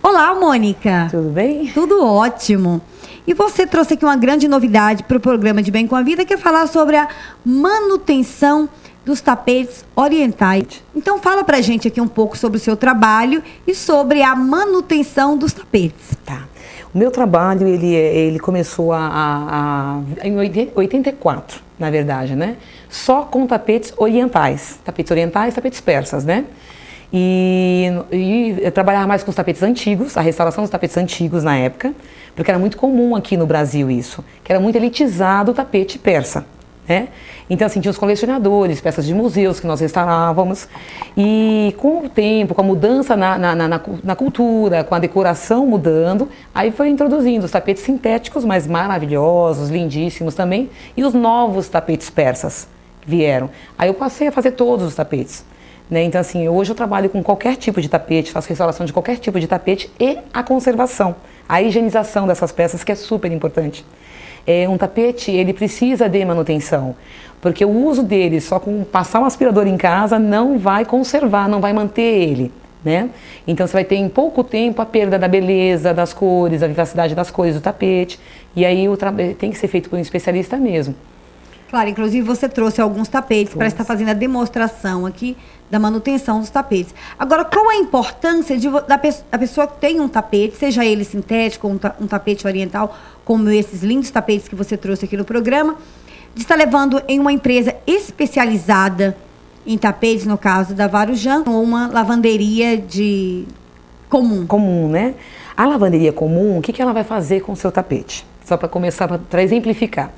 Olá, Mônica. Tudo bem? Tudo ótimo. E você trouxe aqui uma grande novidade para o programa de Bem com a Vida, que é falar sobre a manutenção dos tapetes orientais. Então fala pra gente aqui um pouco sobre o seu trabalho e sobre a manutenção dos tapetes. Tá. O meu trabalho, ele começou em 84, na verdade, né? Só com tapetes orientais, tapetes persas, né? E eu trabalhava mais com os tapetes antigos, a restauração dos tapetes antigos na época, porque era muito comum aqui no Brasil isso, que era muito elitizado o tapete persa, né? Então, assim, tinha os colecionadores, peças de museus que nós restaurávamos, e com o tempo, com a mudança na cultura, com a decoração mudando, aí foi introduzindo os tapetes sintéticos, mas maravilhosos, lindíssimos também, e os novos tapetes persas vieram. Aí eu passei a fazer todos os tapetes. Né? Então, assim, hoje eu trabalho com qualquer tipo de tapete, faço restauração de qualquer tipo de tapete e a conservação, a higienização dessas peças, que é super importante. Um tapete, ele precisa de manutenção, porque o uso dele só com passar um aspirador em casa não vai conservar, não vai manter ele, né? Então você vai ter em pouco tempo a perda da beleza, das cores, a vivacidade das cores do tapete, e aí tem que ser feito por um especialista mesmo. Claro, inclusive você trouxe alguns tapetes para estar fazendo a demonstração aqui da manutenção dos tapetes. Agora, qual a importância da pessoa que tem um tapete, seja ele sintético ou um tapete oriental, como esses lindos tapetes que você trouxe aqui no programa, de estar levando em uma empresa especializada em tapetes, no caso da Varujan, ou uma lavanderia comum? Comum, né? A lavanderia comum, o que ela vai fazer com o seu tapete? Só para começar, para exemplificar.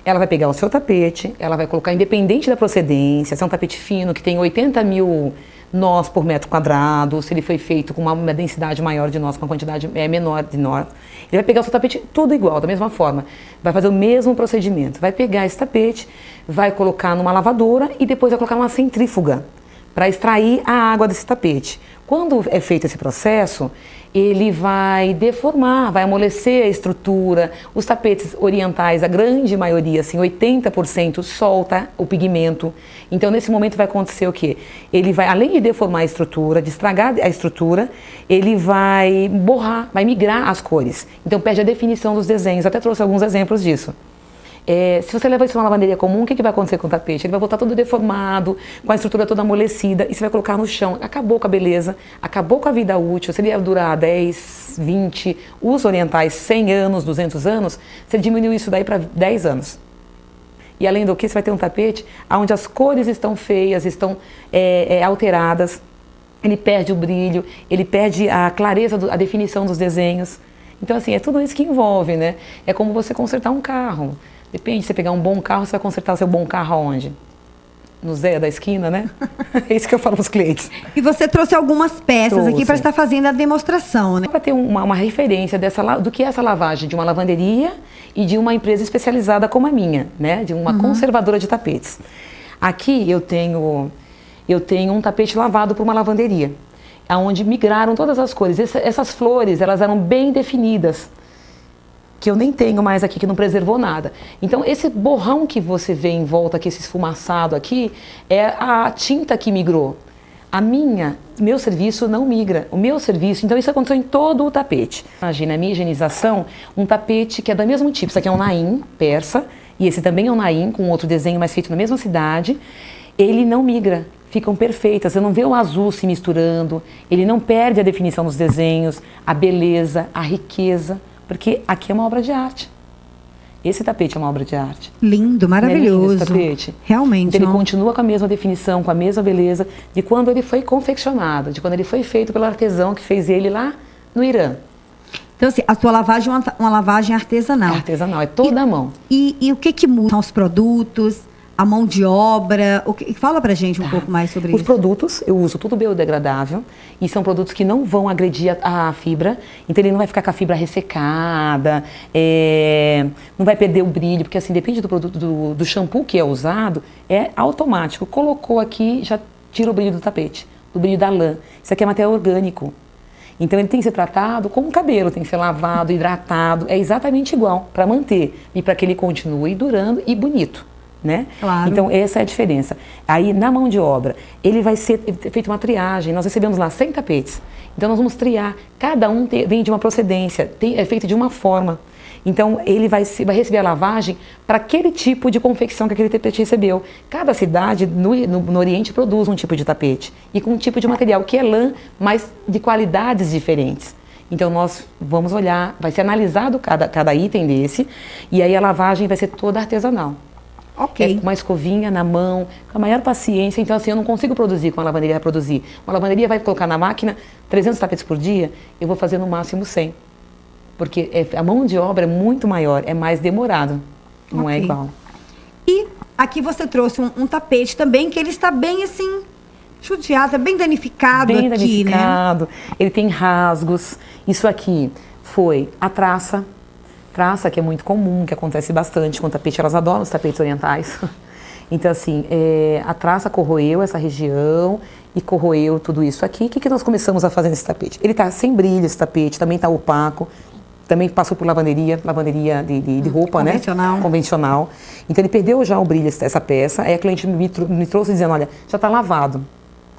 Ela vai pegar o seu tapete, ela vai colocar, independente da procedência, se é um tapete fino que tem 80 mil nós por metro quadrado, se ele foi feito com uma densidade maior de nós, com uma quantidade menor de nós, ele vai pegar o seu tapete tudo igual, da mesma forma. Vai fazer o mesmo procedimento. Vai pegar esse tapete, vai colocar numa lavadora e depois vai colocar numa centrífuga para extrair a água desse tapete. Quando é feito esse processo, ele vai deformar, vai amolecer a estrutura. Os tapetes orientais, a grande maioria, assim, 80% solta o pigmento. Então, nesse momento vai acontecer o quê? Ele vai, além de deformar a estrutura, de estragar a estrutura, ele vai borrar, vai migrar as cores. Então, perde a definição dos desenhos. Eu até trouxe alguns exemplos disso. Se você levar isso numa lavanderia comum, o que vai acontecer com o tapete? Ele vai voltar todo deformado, com a estrutura toda amolecida, e você vai colocar no chão. Acabou com a beleza, acabou com a vida útil. Se ele ia durar 10, 20, os orientais 100 anos, 200 anos, você diminuiu isso daí para 10 anos. E além do que, você vai ter um tapete onde as cores estão feias, estão alteradas, ele perde o brilho, ele perde a clareza, a definição dos desenhos. Então, assim, é tudo isso que envolve, né? É como você consertar um carro. Depende, você pegar um bom carro, você vai consertar o seu bom carro aonde? No Zé da esquina, né? É isso que eu falo para os clientes. E você trouxe algumas peças aqui para estar fazendo a demonstração, né? Para ter uma referência do que é essa lavagem de uma lavanderia e de uma empresa especializada como a minha, né? De uma conservadora de tapetes. Aqui eu tenho um tapete lavado por uma lavanderia, onde migraram todas as cores. Essas flores, elas eram bem definidas, que eu nem tenho mais aqui, que não preservou nada. Então, esse borrão que você vê em volta aqui, esse esfumaçado aqui, é a tinta que migrou. Meu serviço não migra. O meu serviço, então isso aconteceu em todo o tapete. Imagina a minha higienização, um tapete que é do mesmo tipo. Isso aqui é um naim persa, e esse também é um naim, com outro desenho, mas feito na mesma cidade. Ele não migra. Ficam perfeitas, você não vê o azul se misturando, ele não perde a definição dos desenhos, a beleza, a riqueza, porque aqui é uma obra de arte. Esse tapete é uma obra de arte. Lindo, maravilhoso. Não é lindo esse tapete? Realmente. Então, ele continua com a mesma definição, com a mesma beleza de quando ele foi confeccionado, de quando ele foi feito pelo artesão que fez ele lá no Irã. Então, assim, a sua lavagem é uma lavagem artesanal. É artesanal, é toda a mão. E o que muda? São os produtos, a mão de obra? Fala pra gente um pouco mais sobre isso. Os produtos, eu uso tudo biodegradável e são produtos que não vão agredir a fibra, então ele não vai ficar com a fibra ressecada, não vai perder o brilho, porque assim, depende do produto, do shampoo que é usado, é automático. Colocou aqui, já tira o brilho do tapete, do brilho da lã. Isso aqui é material orgânico. Então ele tem que ser tratado como o cabelo, tem que ser lavado, hidratado, é exatamente igual, para manter e para que ele continue durando e bonito. né? Claro. Então, essa é a diferença. Aí, na mão de obra, ele vai ser feita uma triagem. Nós recebemos lá 100 tapetes. Então, nós vamos triar. Cada um vem de uma procedência, é feito de uma forma. Então, ele vai receber a lavagem para aquele tipo de confecção que aquele tapete recebeu. Cada cidade no Oriente produz um tipo de tapete e com um tipo de material que é lã, mas de qualidades diferentes. Então, nós vamos olhar, vai ser analisado cada item desse e aí a lavagem vai ser toda artesanal. Ok. Com uma escovinha na mão, com a maior paciência. Então, assim, eu não consigo produzir como a lavanderia vai produzir. Uma lavanderia vai colocar na máquina 300 tapetes por dia, eu vou fazer no máximo 100. Porque a mão de obra é muito maior, é mais demorado, não é igual. E aqui você trouxe um tapete também, que ele está bem assim, judiado, bem danificado bem aqui, danificado, né? Ele tem rasgos. Isso aqui foi a traça. Traça, que é muito comum, que acontece bastante com tapete, elas adoram os tapetes orientais. Então, assim, a traça corroeu essa região e corroeu tudo isso aqui. O que nós começamos a fazer nesse tapete? Ele está sem brilho, esse tapete, também está opaco. Também passou por lavanderia de roupa, convencional. Né? Convencional. Então, ele perdeu já o brilho, essa peça. Aí a cliente me trouxe dizendo, olha, já está lavado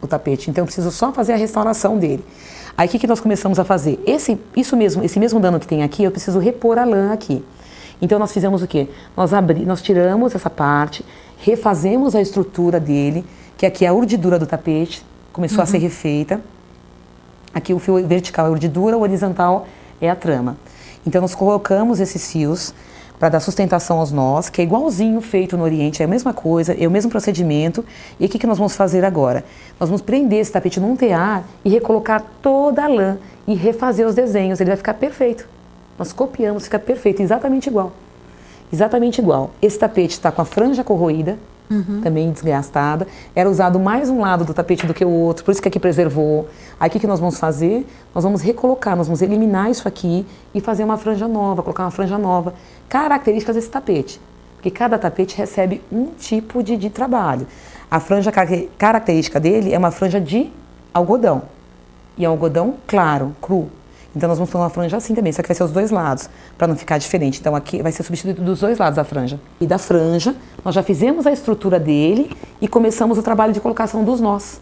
o tapete, então eu preciso só fazer a restauração dele. Aí, o que nós começamos a fazer? Esse mesmo dano que tem aqui, eu preciso repor a lã aqui. Então, nós fizemos o quê? Nós tiramos essa parte, refazemos a estrutura dele, que aqui é a urdidura do tapete, começou a ser refeita. Aqui o fio vertical é a urdidura, o horizontal é a trama. Então, nós colocamos esses fios para dar sustentação aos nós, que é igualzinho feito no Oriente, é a mesma coisa, é o mesmo procedimento. E o que nós vamos fazer agora? Nós vamos prender esse tapete num tear e recolocar toda a lã e refazer os desenhos, ele vai ficar perfeito. Nós copiamos, fica perfeito, exatamente igual. Exatamente igual. Esse tapete está com a franja corroída, também desgastada. Era usado mais um lado do tapete do que o outro, por isso que aqui preservou. Aí o que nós vamos fazer? Nós vamos recolocar, nós vamos eliminar isso aqui e fazer uma franja nova, colocar uma franja nova. Características desse tapete, porque cada tapete recebe um tipo de trabalho. A franja característica dele é uma franja de algodão, e é um algodão claro, cru. Então nós vamos fazer uma franja assim também, só que vai ser os dois lados, para não ficar diferente. Então aqui vai ser substituído dos dois lados da franja. E da franja, nós já fizemos a estrutura dele e começamos o trabalho de colocação dos nós.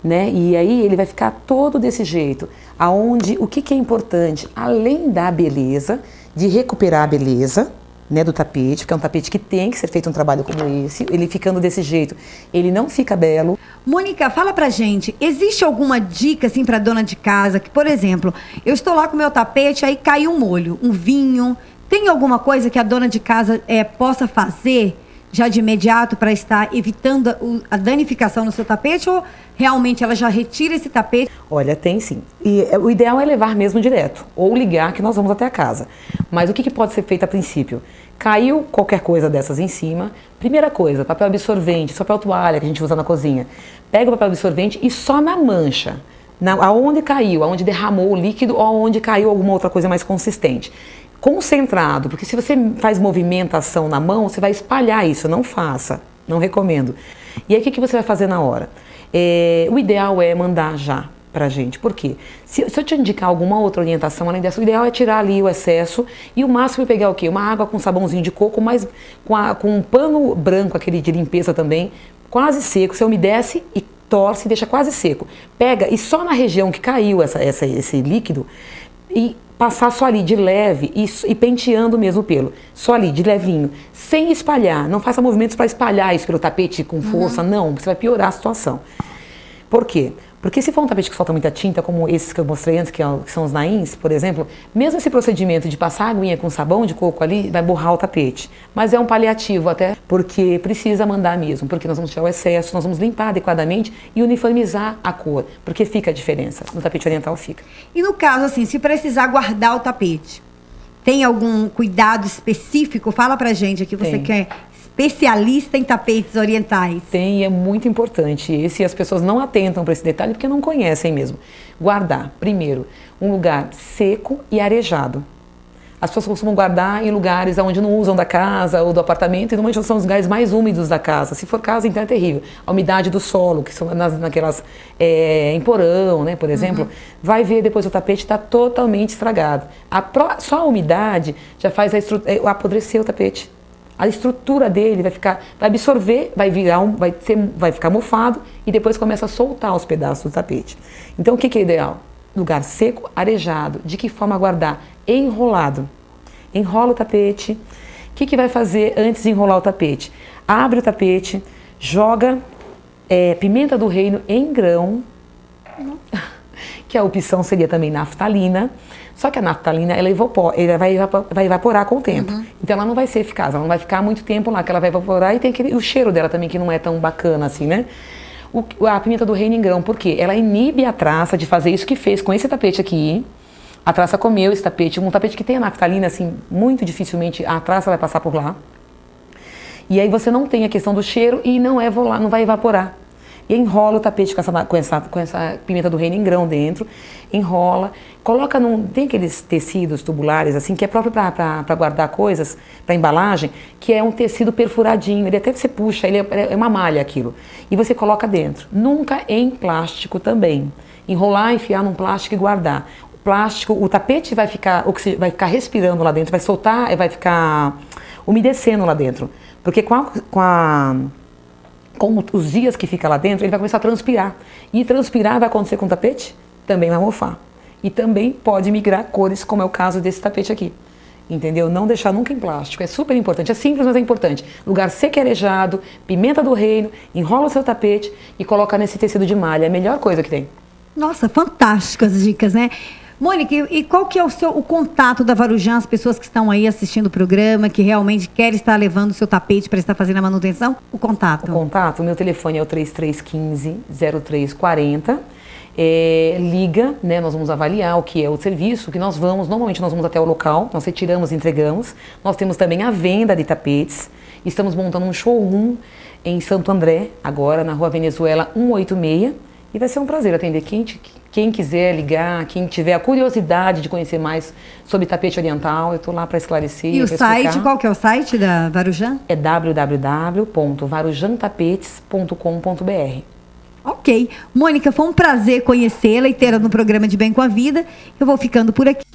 Né? E aí ele vai ficar todo desse jeito, aonde o que é importante, além da beleza, de recuperar a beleza, né, do tapete, porque é um tapete que tem que ser feito um trabalho como esse, ele ficando desse jeito, ele não fica belo. Mônica, fala pra gente, existe alguma dica assim pra dona de casa, que por exemplo, eu estou lá com o meu tapete, aí cai um molho, um vinho, tem alguma coisa que a dona de casa possa fazer já de imediato para estar evitando a danificação no seu tapete, ou realmente ela já retira esse tapete? Olha, tem sim. E o ideal é levar mesmo direto, ou ligar que nós vamos até a casa. Mas o que pode ser feito a princípio? Caiu qualquer coisa dessas em cima, primeira coisa, papel absorvente, papel toalha que a gente usa na cozinha. Pega o papel absorvente e só na mancha, aonde caiu, aonde derramou o líquido ou aonde caiu alguma outra coisa mais consistente. Concentrado, porque se você faz movimentação na mão, você vai espalhar isso, não faça, não recomendo. E aí o que você vai fazer na hora? O ideal é mandar já pra gente, por quê? Se eu te indicar alguma outra orientação além dessa, o ideal é tirar ali o excesso e o máximo é pegar o quê? Uma água com sabãozinho de coco, mas com um pano branco, aquele de limpeza também, quase seco, você umedece e torce e deixa quase seco. Pega e só na região que caiu esse líquido, e passar só ali de leve e penteando mesmo o pelo. Só ali, de levinho, sem espalhar. Não faça movimentos para espalhar isso pelo tapete com força, não. Você vai piorar a situação. Por quê? Porque se for um tapete que solta muita tinta, como esses que eu mostrei antes, que são os nains, por exemplo, mesmo esse procedimento de passar a aguinha com sabão de coco ali, vai borrar o tapete. Mas é um paliativo até, porque precisa mandar mesmo, porque nós vamos tirar o excesso, nós vamos limpar adequadamente e uniformizar a cor, porque fica a diferença. No tapete oriental fica. E no caso, assim, se precisar guardar o tapete, tem algum cuidado específico? Fala pra gente aqui, você que é especialista em tapetes orientais. Tem, e é muito importante esse, e as pessoas não atentam para esse detalhe porque não conhecem mesmo. Guardar, primeiro, um lugar seco e arejado. As pessoas costumam guardar em lugares onde não usam da casa ou do apartamento, e normalmente são os lugares mais úmidos da casa. Se for casa, então é terrível. A umidade do solo, que são naquelas em porão, né, por exemplo, vai ver depois o tapete está totalmente estragado. Só a umidade já faz apodrecer o tapete. a estrutura dele vai absorver, vai ficar mofado e depois começa a soltar os pedaços do tapete. Então o que é ideal? Lugar seco, arejado. De que forma guardar? Enrolado. Enrola o tapete. O que vai fazer antes de enrolar o tapete? Abre o tapete, joga pimenta do reino em grão, que a opção seria também naftalina. Só que a naftalina, ela vai evaporar com o tempo. Então ela não vai ser eficaz, ela não vai ficar muito tempo lá, que ela vai evaporar e tem o cheiro dela também, que não é tão bacana assim, né? A pimenta do reino em grão, por quê? Ela inibe a traça de fazer isso que fez com esse tapete aqui. A traça comeu esse tapete, um tapete que tem a naftalina, assim, muito dificilmente a traça vai passar por lá. E aí você não tem a questão do cheiro e não vai evaporar. E enrola o tapete com essa pimenta do reino em grão dentro, enrola, coloca tem aqueles tecidos tubulares assim, que é próprio para guardar coisas, para embalagem, que é um tecido perfuradinho, ele até você puxa, ele é uma malha aquilo, e você coloca dentro, nunca em plástico também, enrolar, enfiar num plástico e guardar. O plástico, o tapete vai ficar respirando lá dentro, vai soltar, vai ficar umedecendo lá dentro, porque com os dias que fica lá dentro, ele vai começar a transpirar. E transpirar vai acontecer com o tapete? Também vai mofar. E também pode migrar cores, como é o caso desse tapete aqui. Entendeu? Não deixar nunca em plástico. É super importante. É simples, mas é importante. Lugar seco e arejado, pimenta do reino, enrola o seu tapete e coloca nesse tecido de malha. É a melhor coisa que tem. Nossa, fantásticas dicas, né? Mônica, e qual que é o contato da Varujã, as pessoas que estão aí assistindo o programa, que realmente querem estar levando o seu tapete para estar fazendo a manutenção? O contato? O meu telefone é o 3315-0340. Liga, né? Nós vamos avaliar o que é o serviço, que normalmente nós vamos até o local, nós retiramos e entregamos. Nós temos também a venda de tapetes. Estamos montando um showroom em Santo André, agora na Rua Venezuela 186. E vai ser um prazer atender quem quiser ligar, quem tiver a curiosidade de conhecer mais sobre tapete oriental, eu estou lá para esclarecer. E o site, qual que é o site da Varujã? É www.varujantapetes.com.br. Ok. Mônica, foi um prazer conhecê-la e tê-la no programa de Bem com a Vida. Eu vou ficando por aqui.